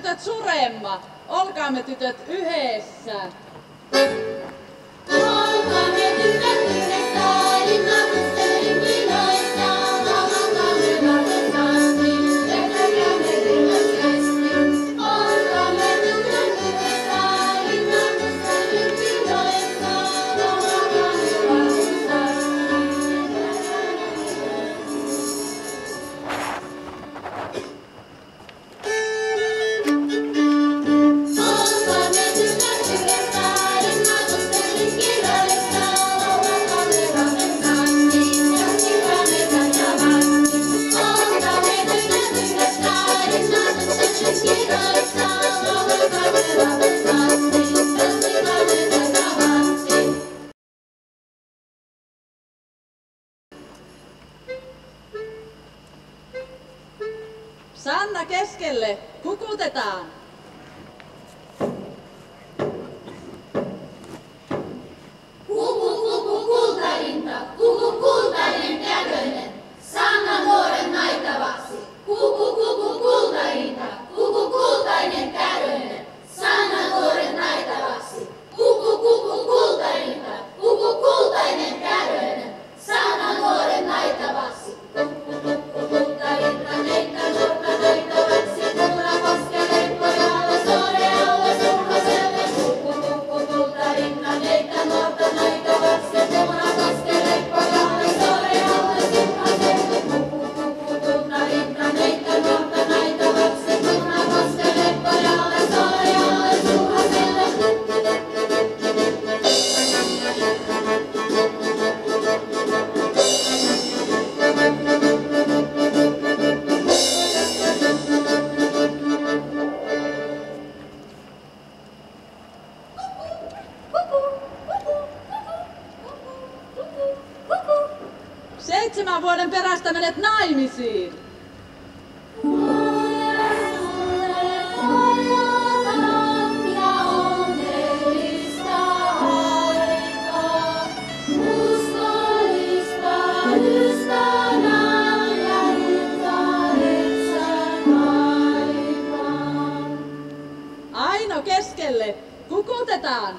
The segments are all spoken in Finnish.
tytöt suremma. Olkaamme tytöt yhdessä. Olkaamme tytöt yhdessä, linnatusterin kiloissa, laulakaamme rakkaasti, vetäkäämme iloisesti. Olkaamme tytöt yhdessä, linnatusterin kiloissa, laulakaamme rakkaasti. Sanna keskelle, kukutetaan. Kuku, kuku, kultarinta, kuku, kultainen käkönen, Sanna nuoren naitavaksi. Kuku, kuku, kultarinta, kuku, kultainen käkönen, Sanna nuoren naitavaksi. Kuku, kuku, kultarinta, kuku, kultainen käkönen, Sanna nuoren naitavaksi. Kultarinta, neitä nuorta naitavaksi, kulla koskele pojalla, sore alla sulhaselle. Kuku, kultarinta, neitä nuorta naitavaksi, kulla koskele pojalla, sore alla sulhaselle. Kuku, kultarinta, neitä nuorta naitavaksi, kulla koskele pojalla, sore alla sulhaselle. Seitsemän vuoden perästä menet naimisiin. Aino keskelle, kukutetaan.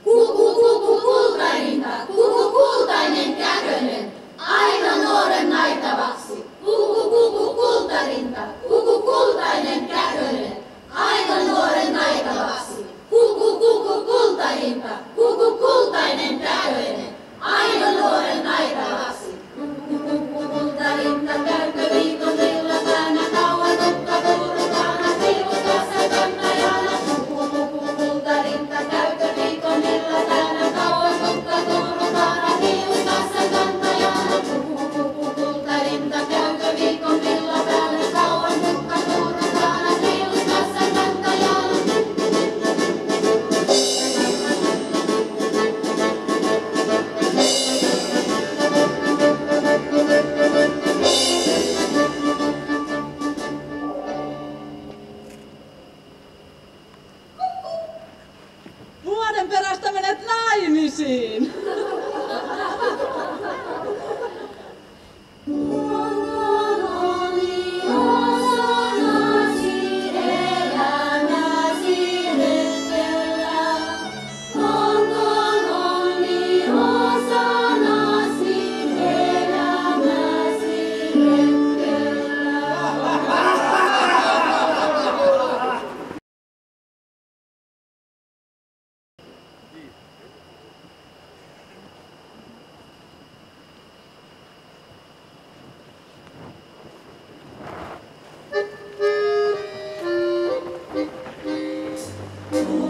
Kuku, kuku, kultarinta, kuku, kultainen käkönen, Aino nuoren naitavaksi. Kuku, kuku, kultarinta, kuku, kultainen käkönen, Aino nuoren naitavaksi. Kuku, kuku, kultarinta, kuku, kultainen käkönen, Aino nuoren naitavaksi. Kuku, kultarinta, käykö viikon villapäänä, kauan tukka turkaana, piilukassa kantajana. Kuku, kultarinta, käykö viikon villapäänä, kauan tukka turkaana, piilukassa kantajana. Kuku, kultarinta, käykö viikon villapäänä, kauan tukka turkaana, piilukassa kantajana. Vuoden perästä menet naimisiin. Kuku,